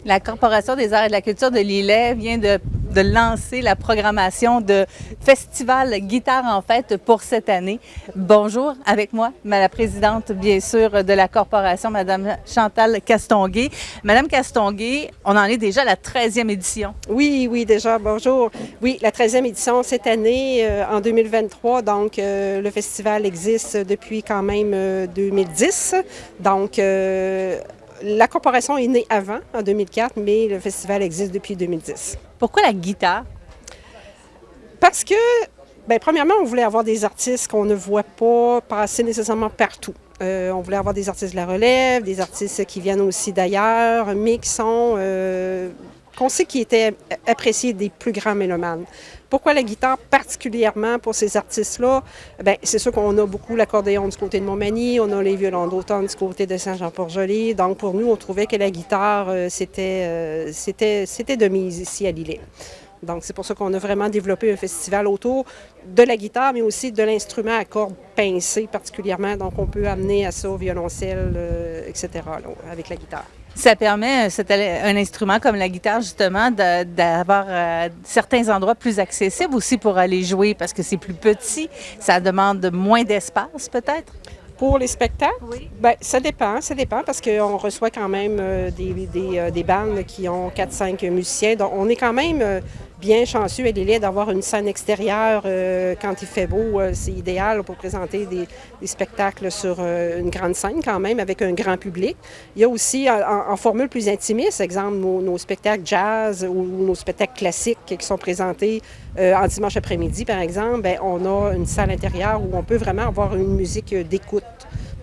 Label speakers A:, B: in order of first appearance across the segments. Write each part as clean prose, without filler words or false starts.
A: La Corporation des arts et de la culture de Lillet vient de lancer la programmation de Festival Guitare en fête pour cette année. Bonjour, avec moi, la présidente, bien sûr, de la Corporation, Madame Chantal Castonguay. Madame Castonguay, on en est déjà à la 13e édition.
B: Oui, déjà, bonjour. Oui, la 13e édition cette année, en 2023. Donc, le festival existe depuis quand même 2010. Donc, la corporation est née avant, en 2004, mais le festival existe depuis 2010.
A: Pourquoi la guitare?
B: Parce que, bien, premièrement, on voulait avoir des artistes qu'on ne voit pas passer nécessairement partout. On voulait avoir des artistes de la relève, des artistes qui viennent aussi d'ailleurs, mais qui sont, qu'on sait qui étaient appréciés des plus grands mélomanes. Pourquoi la guitare particulièrement pour ces artistes-là? Bien, c'est sûr qu'on a beaucoup l'accordéon du côté de Montmagny, on a les violons d'automne du côté de Saint-Jean-Port-Joli. Donc, pour nous, on trouvait que la guitare, c'était de mise ici à Lillet. Donc, c'est pour ça qu'on a vraiment développé un festival autour de la guitare, mais aussi de l'instrument à cordes pincées particulièrement. Donc, on peut amener à ça au violoncelle, etc., là, avec la guitare.
A: Ça permet, un instrument comme la guitare, justement, d'avoir certains endroits plus accessibles aussi pour aller jouer, parce que c'est plus petit, ça demande moins d'espace, peut-être?
B: Pour les spectacles?
A: Oui.
B: Bien, ça dépend, parce qu'on reçoit quand même des bandes qui ont 4-5 musiciens. Donc, on est quand même bien chanceux à Lillet d'avoir une scène extérieure quand il fait beau. C'est idéal pour présenter des spectacles sur une grande scène quand même, avec un grand public. Il y a aussi, en formule plus intimiste, exemple, nos spectacles jazz ou nos spectacles classiques qui sont présentés en dimanche après-midi, par exemple. Bien, on a une salle intérieure où on peut vraiment avoir une musique d'écoute.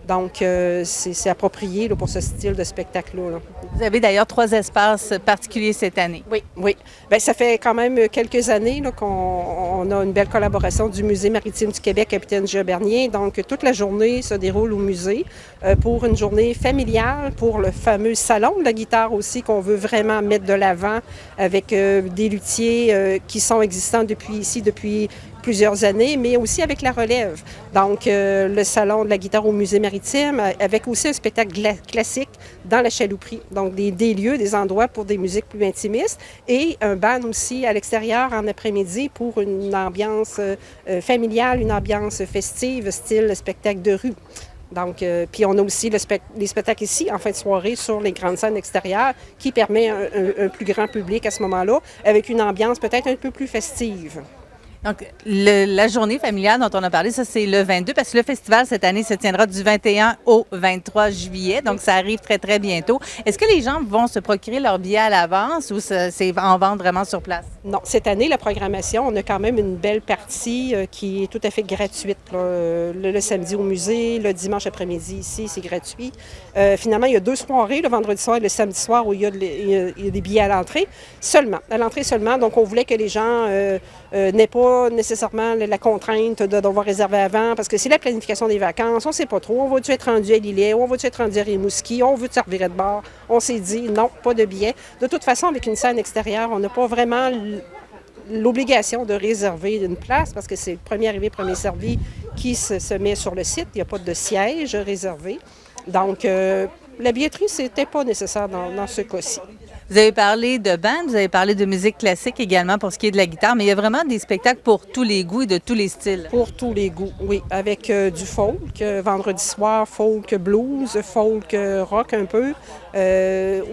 B: Donc, c'est approprié là, pour ce style de spectacle-là.
A: Vous avez d'ailleurs 3 espaces particuliers cette année.
B: Oui. Bien, ça fait quand même quelques années là, qu'on a une belle collaboration du Musée maritime du Québec, Capitaine J.A. Bernier. Donc, toute la journée se déroule au musée pour une journée familiale, pour le fameux salon de la guitare aussi qu'on veut vraiment mettre de l'avant avec des luthiers qui sont existants depuis plusieurs années, mais aussi avec la relève. Donc, le salon de la guitare au musée maritime, avec aussi un spectacle classique dans la chalouperie. Donc, des lieux, des endroits pour des musiques plus intimistes et un band aussi à l'extérieur en après-midi pour une ambiance familiale, une ambiance festive, style spectacle de rue. Donc, puis on a aussi les spectacles ici en fin de soirée sur les grandes scènes extérieures qui permet un plus grand public à ce moment-là, avec une ambiance peut-être un peu plus festive.
A: Donc, la journée familiale dont on a parlé, ça, c'est le 22, parce que le festival, cette année, se tiendra du 21 au 23 juillet, donc ça arrive très, très bientôt. Est-ce que les gens vont se procurer leur billet à l'avance ou c'est en vente vraiment sur place?
B: Non, cette année, la programmation, on a quand même une belle partie qui est tout à fait gratuite. Le samedi au musée, le dimanche après-midi ici, c'est gratuit. Finalement, il y a 2 soirées, le vendredi soir et le samedi soir, où il y a des billets à l'entrée seulement. Donc, on voulait que les gens n'aient pas nécessairement la contrainte de devoir réserver avant, parce que c'est la planification des vacances, on ne sait pas trop, on va-tu être rendu à Lillet, on va-tu être rendu à Rimouski, on veut servir de bord. On s'est dit non, pas de billets. De toute façon, avec une scène extérieure, on n'a pas vraiment l'obligation de réserver une place, parce que c'est premier arrivé, premier servi qui se met sur le site. Il n'y a pas de siège réservé. Donc, la billetterie, ce n'était pas nécessaire dans ce cas-ci.
A: Vous avez parlé de band, vous avez parlé de musique classique également pour ce qui est de la guitare, mais il y a vraiment des spectacles pour tous les goûts et de tous les styles.
B: Pour tous les goûts, oui. Avec du folk, vendredi soir, folk blues, folk rock un peu.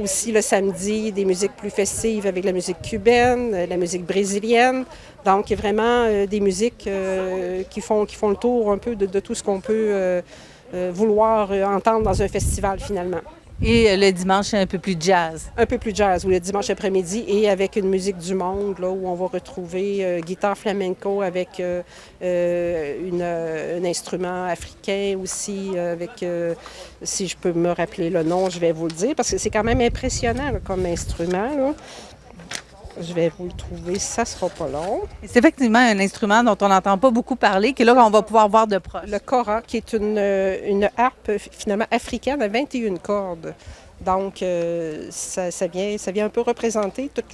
B: Aussi le samedi, des musiques plus festives avec la musique cubaine, la musique brésilienne. Donc, il y a vraiment des musiques qui font le tour un peu de tout ce qu'on peut vouloir entendre dans un festival finalement.
A: Et le dimanche, c'est un peu plus jazz.
B: Un peu plus jazz, oui, le dimanche après-midi, et avec une musique du monde, là, où on va retrouver guitare flamenco avec un instrument africain aussi, avec, si je peux me rappeler le nom, je vais vous le dire, parce que c'est quand même impressionnant là, comme instrument, là. Je vais vous le trouver, ça sera pas long.
A: C'est effectivement un instrument dont on n'entend pas beaucoup parler, que là, on va pouvoir voir de proche.
B: Le kora, qui est une harpe finalement africaine à 21 cordes. Donc, ça vient un peu représenter toute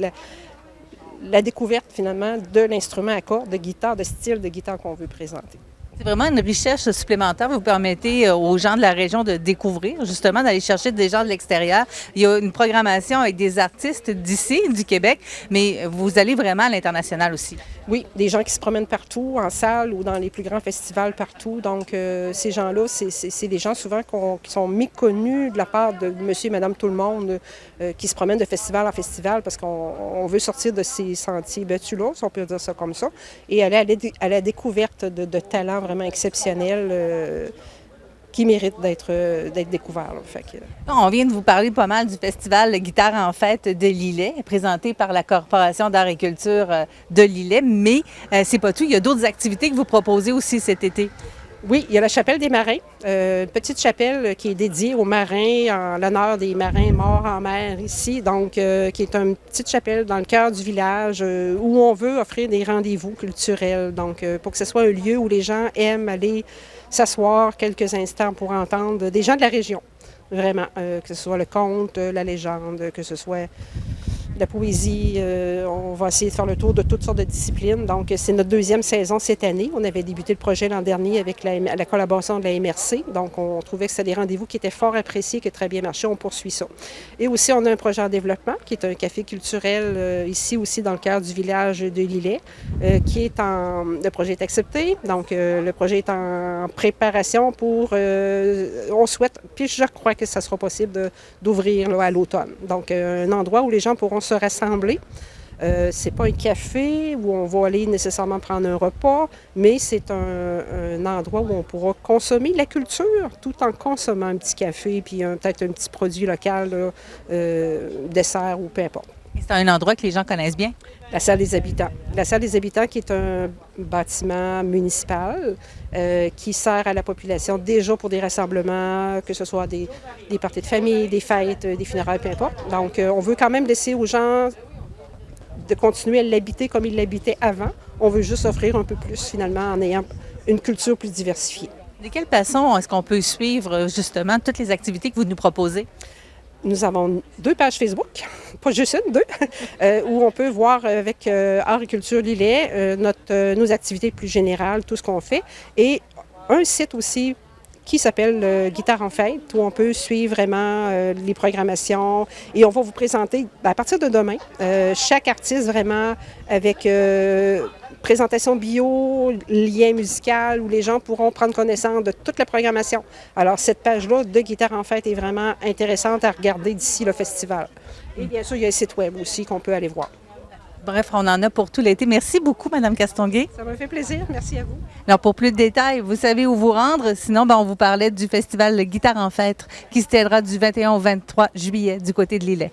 B: la découverte finalement de l'instrument à cordes, de guitare, de style de guitare qu'on veut présenter.
A: C'est vraiment une richesse supplémentaire. Vous permettez aux gens de la région de découvrir, justement, d'aller chercher des gens de l'extérieur. Il y a une programmation avec des artistes d'ici, du Québec, mais vous allez vraiment à l'international aussi.
B: Oui, des gens qui se promènent partout, en salle ou dans les plus grands festivals partout. Donc, ces gens-là, c'est des gens souvent qui sont méconnus de la part de monsieur et madame tout le monde, qui se promènent de festival en festival parce qu'on veut sortir de ces sentiers battus-là, si on peut dire ça comme ça, et aller à la découverte de talents vraiment exceptionnels qui méritent d'être découverts. Là. Fait que...
A: On vient de vous parler pas mal du festival Guitare en fête de Lillet, présenté par la Corporation d'art et culture de Lillet, mais c'est pas tout. Il y a d'autres activités que vous proposez aussi cet été.
B: Oui, il y a la chapelle des marins, une petite chapelle qui est dédiée aux marins en l'honneur des marins morts en mer ici, donc qui est une petite chapelle dans le cœur du village où on veut offrir des rendez-vous culturels, donc pour que ce soit un lieu où les gens aiment aller s'asseoir quelques instants pour entendre des gens de la région, vraiment, que ce soit le conte, la légende, que ce soit la poésie. On va essayer de faire le tour de toutes sortes de disciplines. Donc, c'est notre deuxième saison cette année. On avait débuté le projet l'an dernier avec la collaboration de la MRC. Donc, on trouvait que c'était des rendez-vous qui étaient fort appréciés, qui très bien marché. On poursuit ça. Et aussi, on a un projet en développement qui est un café culturel ici aussi dans le cœur du village de Lillet, le projet est accepté. Donc, le projet est en préparation pour, on souhaite, puis je crois que ça sera possible d'ouvrir à l'automne. Donc, un endroit où les gens pourront se rassembler. C'est pas un café où on va aller nécessairement prendre un repas, mais c'est un endroit où on pourra consommer la culture tout en consommant un petit café puis peut-être un petit produit local, dessert ou peu importe.
A: C'est un endroit que les gens connaissent bien?
B: La salle des habitants. La salle des habitants qui est un bâtiment municipal qui sert à la population déjà pour des rassemblements, que ce soit des parties de famille, des fêtes, des funérailles, peu importe. Donc, on veut quand même laisser aux gens de continuer à l'habiter comme ils l'habitaient avant. On veut juste offrir un peu plus, finalement, en ayant une culture plus diversifiée.
A: De quelle façon est-ce qu'on peut suivre, justement, toutes les activités que vous nous proposez?
B: Nous avons 2 pages Facebook, pas juste une, 2, où on peut voir avec Art et Culture Lillet nos activités plus générales, tout ce qu'on fait, et un site aussi qui s'appelle Guitare en fête, où on peut suivre vraiment les programmations, et on va vous présenter, à partir de demain, chaque artiste vraiment avec présentation bio, lien musical, où les gens pourront prendre connaissance de toute la programmation. Alors, cette page-là de Guitare en fête est vraiment intéressante à regarder d'ici le festival. Et bien sûr, il y a un site web aussi qu'on peut aller voir.
A: Bref, on en a pour tout l'été. Merci beaucoup, Mme Castonguay.
B: Ça m'a fait plaisir. Merci à vous.
A: Alors, pour plus de détails, vous savez où vous rendre. Sinon, on vous parlait du festival Guitare en fête qui se tiendra du 21 au 23 juillet du côté de Lillet.